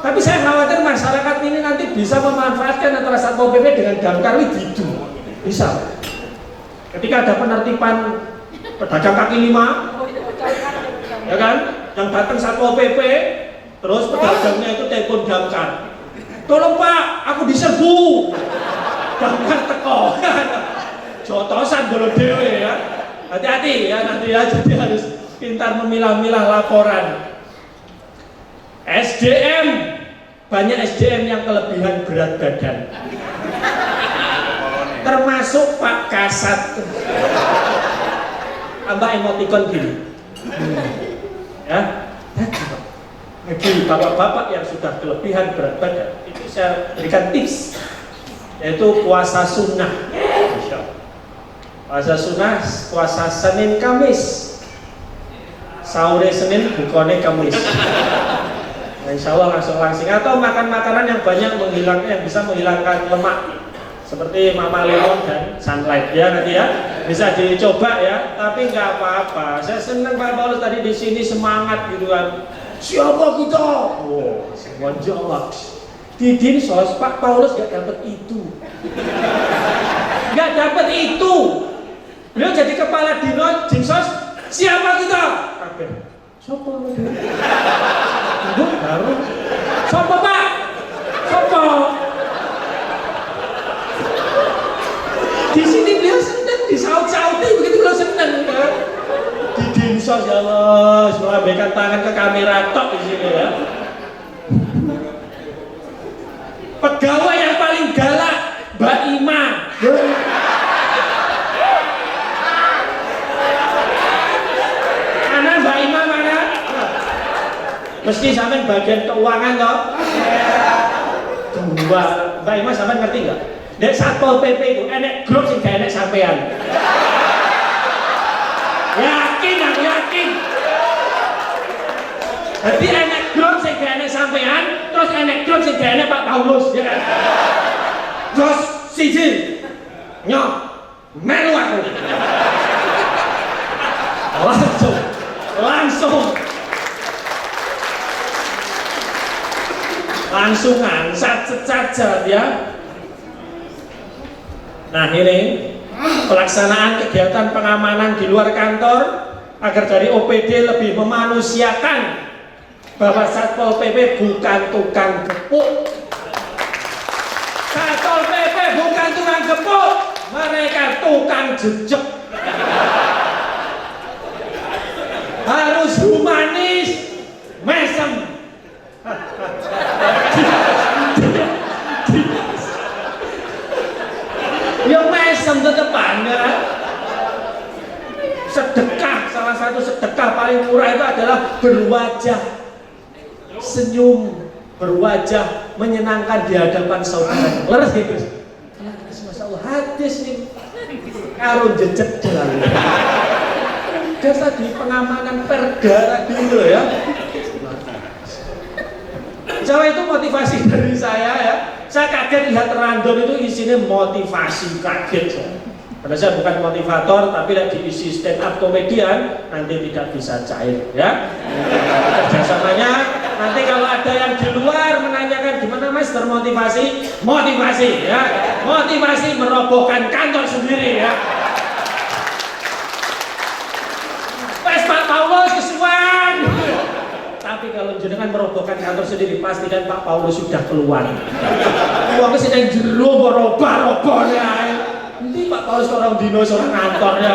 Tapi saya khawatir masyarakat ini nanti bisa memanfaatkan antara Satpol PP dengan damkar itu. Bisa. Ketika ada penertiban pedagang kaki lima, ya kan, yang datang Satpol PP, terus pedagangnya itu telepon damkar. Tolong Pak, aku diserbu. Damkar teko. Jotosan dulu dewe ya. Hati-hati ya nanti ya, jadi harus pintar memilah-milah laporan. SDM, banyak SDM yang kelebihan berat badan, termasuk Pak Kasat. Tambah emoticon gini ya. Bagi bapak-bapak yang sudah kelebihan berat badan, itu saya berikan tips, yaitu puasa sunnah. Puasa sunnah, puasa Senin Kamis, sahur Senin, bukane Kamis. Nah, insya Allah langsung atau makan makanan yang banyak yang bisa menghilangkan lemak seperti Mama Lemon dan Sunlight ya nanti ya bisa dicoba ya. Tapi nggak apa-apa, saya senang Pak Paulus tadi di sini semangat gitu kan. Siapa kita? Oh, semua jawab. Di Dinsos Pak Paulus nggak dapat itu, nggak dapat itu. Beliau jadi kepala Dinsos. Siapa kita? Kabeh. Siapa lagi? Ibu baru. Siapa Pak? Siapa? Di sini beliau senang, disaut-sauti begitu beliau senang ya. Di Dinsos ya Allah, melambaikan tangan ke kamera tok di sini ya. Pegawai yang paling galak, Mbak Ima. Mbak Ima mana? Mesti sampean bagian keuangan toh? Mbak Ima sampean ngerti nggak? Dek Satpol PP itu enek grup sing gak enek sampean. Yakin aku yakin. Jadi enek grup sing gak enek sampean, terus enek grup sing gak enek Pak Paulus ya kan? Terus siji nyok melu aku. Langsung ansat ya. Nah ini pelaksanaan kegiatan pengamanan di luar kantor agar dari OPD lebih memanusiakan bahwa Satpol PP bukan tukang gepuk. Satpol PP bukan tukang gepuk, mereka tukang jejak. Harus humanis, mesem. Ya mesem tetepannya. Sedekah, salah satu sedekah paling murah itu adalah berwajah senyum, berwajah menyenangkan di hadapan saudara. Leres gitu. Masya Allah, hadis nih. Karun jejak jalan. Dan tadi pengamanan perda tadi itu ya. Jawa itu motivasi dari saya ya. Saya kaget lihat random itu isinya motivasi, kaget. Karena saya bukan motivator, tapi diisi stand up komedian, nanti tidak bisa cair ya. Kerjasamanya nanti kalau ada yang di luar menanyakan gimana mas termotivasi, motivasi ya, motivasi merobohkan kantor sendiri ya. Wes Pak Paulus kesuwan. Tapi kalau jenengan merobohkan kantor sendiri, pastikan Pak Paulus sudah keluar. Uangnya sedang jero roba-roba ya. Nanti Pak Paulus orang dino seorang kantornya.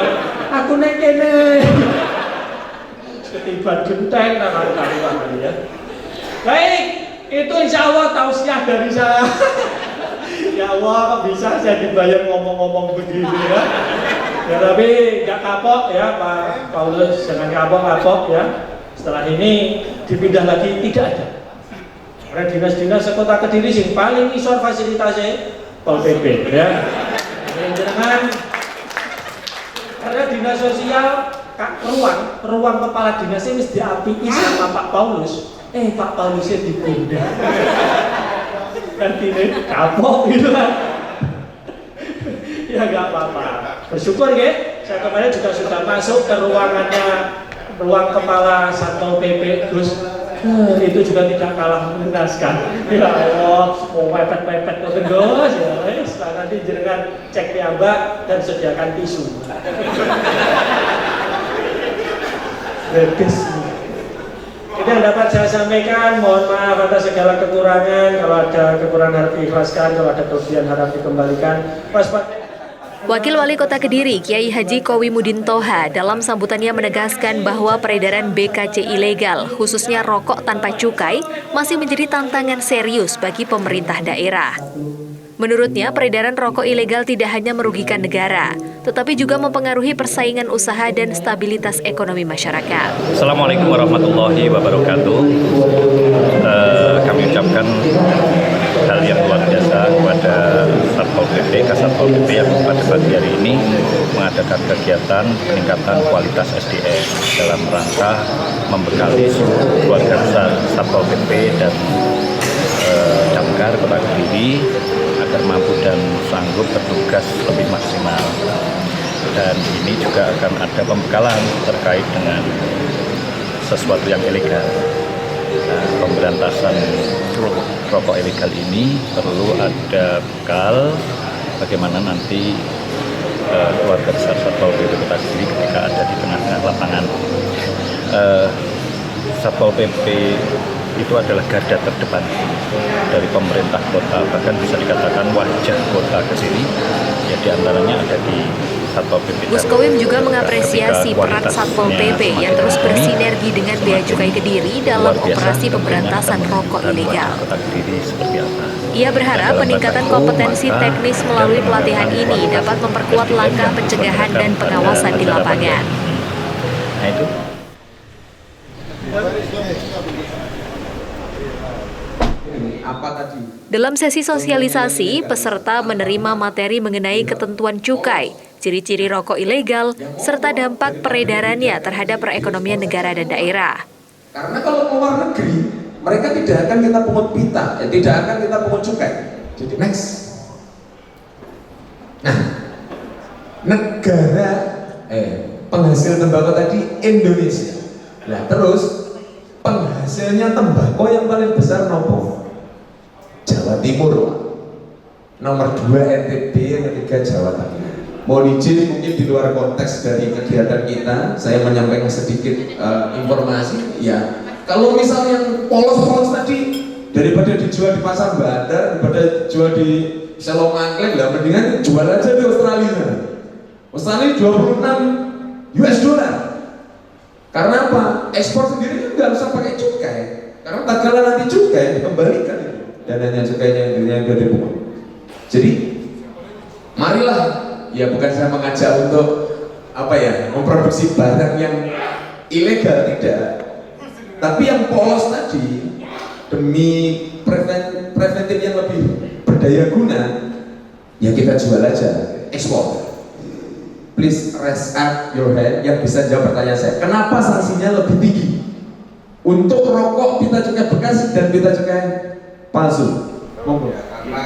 Aku naik kene. Ketiban genteng karuan ya. Baik, itu insya Allah tausiah dari saya. Ya Allah, kok bisa saya dibayar ngomong-ngomong begini ya. Ya tapi nggak kapok ya Pak Paulus, jangan kapok-kapok ya. Setelah ini dipindah lagi tidak ada. Karena dinas-dinas sekota Kediri sing paling isor fasilitasnya Pol PP ya. Jangan karena dinas sosial ruang kepala dinasnya mesti diapiki sama Pak Paulus. Pak Paulusnya dipindah. Nanti ini kapok gitu kan. Ya nggak apa-apa. Bersyukur ya. Saya kemarin juga sudah masuk ke ruang kepala Satpol PP Gus. Itu juga tidak kalah mengenaskan. Ya Allah, mau pepet-pepet ke Gus ya. Setelah nanti jenengan cek piyambak dan sediakan tisu. Bebas. Itu yang dapat saya sampaikan. Mohon maaf atas segala kekurangan. Kalau ada kekurangan harap diikhlaskan, kalau ada kelebihan harap dikembalikan. Wakil Wali Kota Kediri, Kiai Haji Kowimudin Toha, dalam sambutannya menegaskan bahwa peredaran BKC ilegal, khususnya rokok tanpa cukai, masih menjadi tantangan serius bagi pemerintah daerah. Menurutnya, peredaran rokok ilegal tidak hanya merugikan negara, tetapi juga mempengaruhi persaingan usaha dan stabilitas ekonomi masyarakat. Assalamualaikum warahmatullahi wabarakatuh. Kami ucapkan hal yang luar biasa kepada Satpol PP, Kasatpol PP yang pada pagi hari ini mengadakan kegiatan peningkatan kualitas SDM dalam rangka membekali keluarga besar Satpol PP dan Damkar Kota Kediri agar mampu dan sanggup bertugas lebih maksimal. Dan ini juga akan ada pembekalan terkait dengan sesuatu yang ilegal. Nah, pemberantasan rokok ilegal ini perlu ada bekal bagaimana nanti keluarga besar Satpol PP Kota Kediri ketika ada di tengah-tengah lapangan. Satpol PP itu adalah garda terdepan dari pemerintah kota, bahkan bisa dikatakan wajah kota Kediri. Ya diantaranya ada di Satpol PP. Gus Kowim juga mengapresiasi peran Satpol PP yang terus bersinergi dengan Bea Cukai Kediri dalam operasi pemberantasan rokok ilegal. Ia berharap peningkatan kompetensi teknis melalui pelatihan ini dapat memperkuat langkah pencegahan dan pengawasan di lapangan. Nah itu. Dalam sesi sosialisasi, peserta menerima materi mengenai ketentuan cukai, ciri-ciri rokok ilegal, serta dampak peredarannya terhadap perekonomian negara dan daerah. Karena kalau ke luar negeri, mereka tidak akan kita pungut pita, tidak akan kita pungut cukai. Jadi next. Nah, negara penghasil tembakau tadi Indonesia. Nah terus penghasilnya tembakau yang paling besar nopo? Jawa Timur. nomor 2 NTB, yang ketiga Jawa Tengah. Mohon izin mungkin di luar konteks dari kegiatan kita, saya menyampaikan sedikit informasi. Ya, kalau misal yang polos-polos tadi daripada dijual di pasar Bandar, daripada dijual di Selong Angkleng, lah mendingan jual aja di Australia. Australia 26 US dollar. Karena apa? Ekspor sendiri kan nggak usah pakai cukai. Karena tak kalah nanti cukai dikembalikan dananya cukainya yang dipungut. Jadi marilah, ya bukan saya mengajak untuk apa ya memproduksi barang yang ilegal, tidak. Tapi yang polos tadi demi preventif yang lebih berdaya guna, ya kita jual aja, ekspor. Please raise up your hand yang bisa jawab pertanyaan saya. Kenapa sanksinya lebih tinggi untuk rokok pita cukai bekas dan pita cukai palsu? Monggo. Ya, karena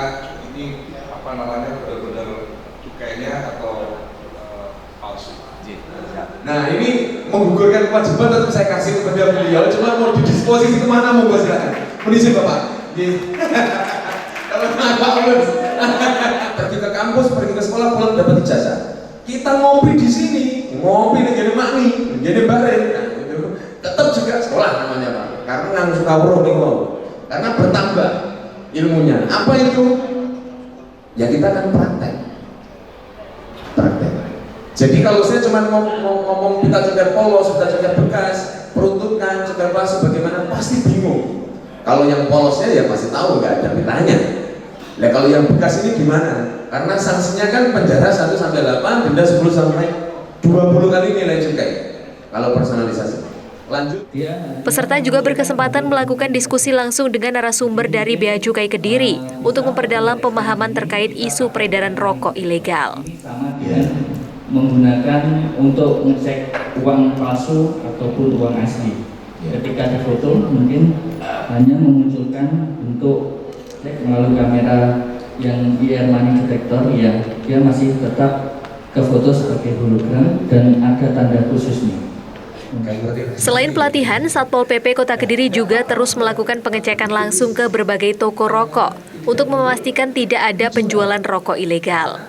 ini apa namanya benar-benar cukainya atau palsu. Nah ini menggugurkan kewajiban tetap saya kasih kepada beliau. Cuma mau didisposisi kemana monggo silakan. Menizin Bapak. Kalau Pak Ulus pergi ke kampus, pergi ke sekolah, pulang dapat ijazah. Kita ngopi di sini, ngopi dengan makni, dengan bareng, tetap juga sekolah namanya Pak. Karena nang suka wuro nih karena bertambah ilmunya. Apa itu? Ya kita akan praktek. Jadi kalau saya cuma ngomong pita cukai polos, pita cukai bekas, peruntukan, cukai palsu bagaimana, pasti bingung. Kalau yang polosnya ya pasti tahu, nggak ada pitanya. Nah kalau yang bekas ini gimana? Karena sanksinya kan penjara 1 sampai 8, denda 10 sampai 20 kali nilai cukai. Kalau personalisasi. Lanjut. Peserta juga berkesempatan melakukan diskusi langsung dengan narasumber dari Bea Cukai Kediri untuk memperdalam pemahaman terkait isu peredaran rokok ilegal. Sama dengan menggunakan untuk ngecek uang palsu ataupun uang asli. Ketika difoto mungkin hanya memunculkan bentuk cek melalui kamera yang IR money detector, ya dia masih tetap ke foto sebagai hologram dan ada tanda khususnya. Selain pelatihan, Satpol PP Kota Kediri juga terus melakukan pengecekan langsung ke berbagai toko rokok untuk memastikan tidak ada penjualan rokok ilegal.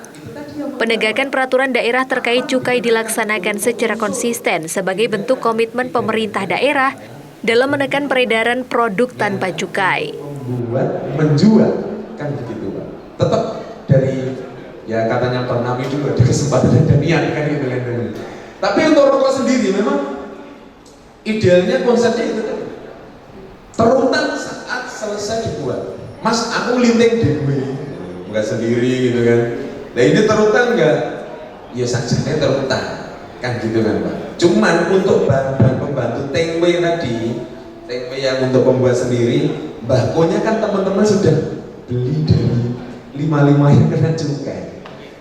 Penegakan peraturan daerah terkait cukai dilaksanakan secara konsisten sebagai bentuk komitmen pemerintah daerah dalam menekan peredaran produk tanpa cukai. Menjual, kan begitu Pak. Tetap dari, ya katanya Bang Nami juga ada kesempatan dan niat kan gitu kan. Tapi untuk rokok sendiri memang idealnya konsepnya itu kan terutang saat selesai dibuat. Mas aku linting dewe, bukan sendiri gitu kan. Nah ini terutang enggak? Ya sajane terutang, kan gitu kan Pak. Cuman untuk bahan-bahan pembantu tempe tadi, tempe yang untuk membuat sendiri, bakonya kan teman-teman sudah beli dari 55 yang kena cukai.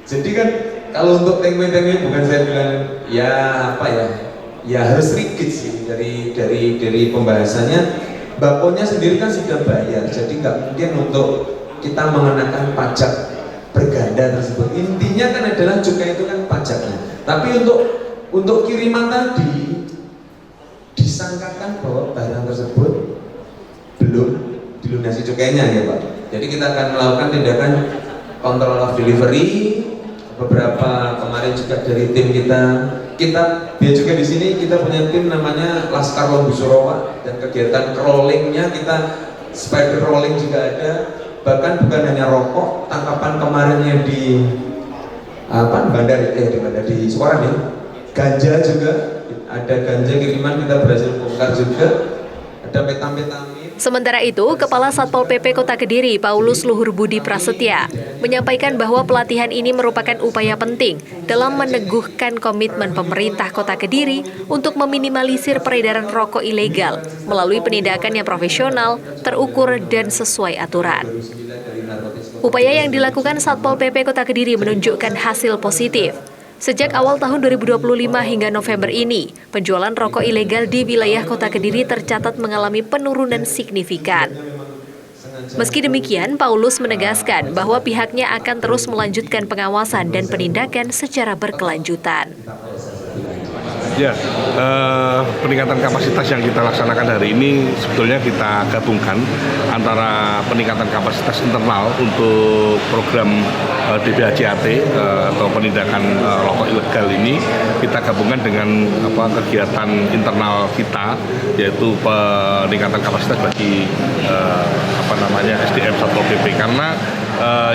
Jadi kan kalau untuk tempe-tempe bukan saya bilang ya apa ya harus rigid sih dari pembahasannya. Bakonya sendiri kan sudah bayar, jadi nggak mungkin untuk kita mengenakan pajak berganda tersebut. Intinya kan adalah cukai itu kan pajaknya. Tapi untuk kiriman tadi disangkakan bahwa barang tersebut belum dilunasi cukainya ya Pak. Jadi kita akan melakukan tindakan control of delivery. Beberapa kemarin juga dari tim kita Bea Cukai di sini kita punya tim namanya Laskar Lombu Surawa, dan kegiatan crawlingnya kita spider crawling juga ada. Bahkan bukan hanya rokok, tangkapan kemarinnya di Bandar di Sukoran ya, ganja juga ada, ganja kiriman kita berhasil bongkar juga, ada metamfetamin. Sementara itu, Kepala Satpol PP Kota Kediri, Paulus Luhur Budi Prasetya, menyampaikan bahwa pelatihan ini merupakan upaya penting dalam meneguhkan komitmen pemerintah Kota Kediri untuk meminimalisir peredaran rokok ilegal melalui penindakan yang profesional, terukur, dan sesuai aturan. Upaya yang dilakukan Satpol PP Kota Kediri menunjukkan hasil positif. Sejak awal tahun 2025 hingga November ini, penjualan rokok ilegal di wilayah Kota Kediri tercatat mengalami penurunan signifikan. Meski demikian, Paulus menegaskan bahwa pihaknya akan terus melanjutkan pengawasan dan penindakan secara berkelanjutan. Ya, peningkatan kapasitas yang kita laksanakan hari ini sebetulnya kita gabungkan antara peningkatan kapasitas internal untuk program DBHJAT atau penindakan rokok ilegal ini, kita gabungkan dengan kegiatan internal kita, yaitu peningkatan kapasitas bagi SDM Satpol PP, karena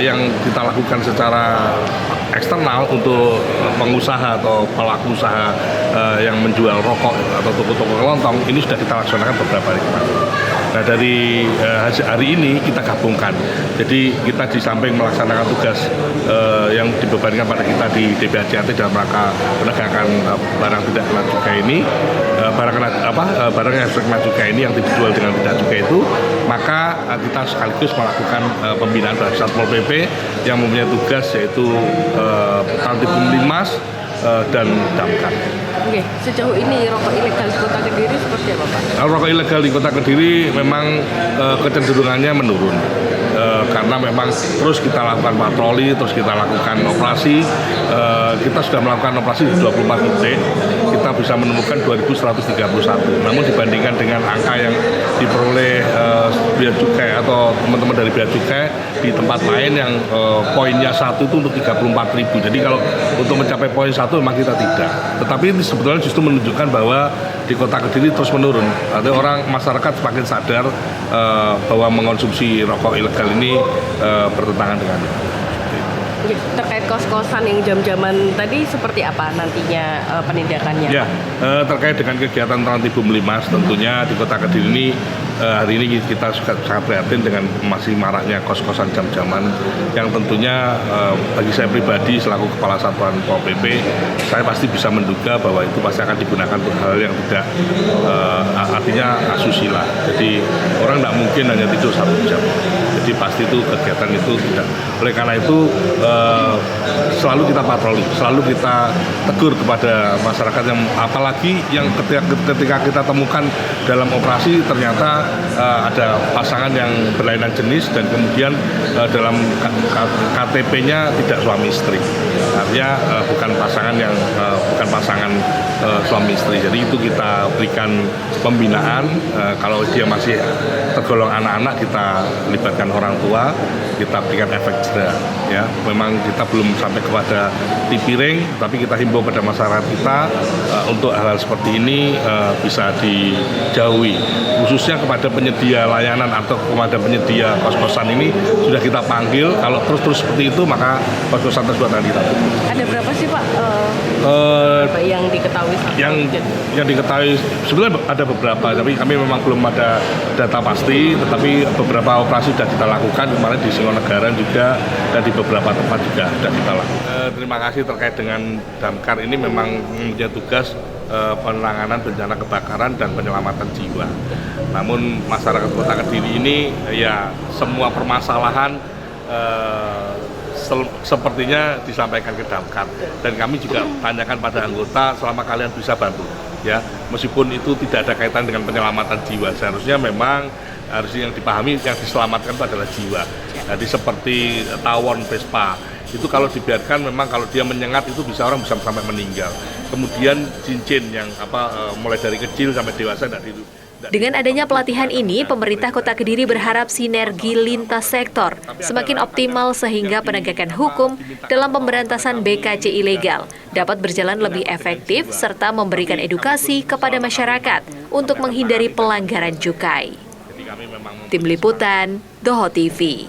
yang kita lakukan secara eksternal untuk pengusaha atau pelaku usaha yang menjual rokok atau toko-toko kelontong ini sudah kita laksanakan beberapa hari kemarin. Nah, dari hari ini kita gabungkan. Jadi kita di samping melaksanakan tugas yang dibebankan pada kita di DBHJAT dalam rangka penegakan barang tidak kena cukai ini, barang yang kena cukai ini yang dijual dengan tidak cukai itu, maka kita sekaligus melakukan pembinaan dari Satpol PP yang mempunyai tugas yaitu Trantibum Limas dan Damkar. Oke, sejauh ini rokok ilegal di Kota Kediri seperti apa, Pak? Rokok ilegal di Kota Kediri memang kecenderungangannya menurun. Karena memang terus kita lakukan patroli, terus kita lakukan operasi. Kita sudah melakukan operasi di 24 titik, kita bisa menemukan 2.131. Namun dibandingkan dengan angka yang diperoleh Bea Cukai atau teman-teman dari Bea Cukai di tempat lain yang poinnya 1 itu untuk 34.000. Jadi kalau untuk mencapai poin 1 memang kita tidak. Tetapi ini sebetulnya justru menunjukkan bahwa di Kota Kediri terus menurun. Ada masyarakat semakin sadar bahwa mengonsumsi rokok ilegal ini bertentangan dengan itu. Terkait kos-kosan yang jam-jaman tadi seperti apa nantinya penindakannya? Ya, terkait dengan kegiatan Trantibum Limas tentunya di Kota Kediri ini hari ini kita sangat prihatin dengan masih maraknya kos-kosan jam-jaman yang tentunya bagi saya pribadi selaku Kepala Satuan Pol PP, saya pasti bisa menduga bahwa itu pasti akan digunakan untuk hal yang tidak artinya asusila. Jadi orang tidak mungkin hanya tidur 1 jam. Jadi pasti itu kegiatan itu tidak. Oleh karena itu selalu kita patroli, selalu kita tegur kepada masyarakat yang apalagi yang ketika kita temukan dalam operasi ternyata ada pasangan yang berlainan jenis dan kemudian dalam KTP-nya tidak suami istri, artinya bukan pasangan suami istri. Jadi itu kita berikan pembinaan. Kalau dia masih tergolong anak-anak kita libatkan orang tua, kita berikan efek jeda. Ya, memang kita belum sampai kepada tipiring, tapi kita himbau pada masyarakat kita untuk hal-hal seperti ini bisa dijauhi, khususnya kepada penyedia layanan atau kepada penyedia kos-kosan ini sudah kita panggil. Kalau terus seperti itu maka kos-kosan tersebut akan kita tutup. Ada berapa sih, Pak? Yang diketahui? Yang diketahui sebenarnya ada beberapa, tapi kami memang belum ada data pasti. Tetapi beberapa operasi sudah kita lakukan kemarin di Singonegara juga dan di beberapa tempat juga sudah kita lakukan. Terima kasih terkait dengan Damkar ini memang mempunyai tugas penanganan bencana kebakaran dan penyelamatan jiwa. Namun masyarakat Kota Kediri ini ya semua permasalahan sepertinya disampaikan ke Damkar dan kami juga tanyakan pada anggota selama kalian bisa bantu ya, meskipun itu tidak ada kaitan dengan penyelamatan jiwa. Seharusnya memang harus yang dipahami yang diselamatkan itu adalah jiwa. Jadi seperti tawon Vespa itu kalau dibiarkan memang kalau dia menyengat itu orang bisa sampai meninggal. Kemudian cincin yang mulai dari kecil sampai dewasa tidak dihidup. Dengan adanya pelatihan ini, pemerintah Kota Kediri berharap sinergi lintas sektor semakin optimal sehingga penegakan hukum dalam pemberantasan BKC ilegal dapat berjalan lebih efektif serta memberikan edukasi kepada masyarakat untuk menghindari pelanggaran cukai. Tim Liputan, Doho TV.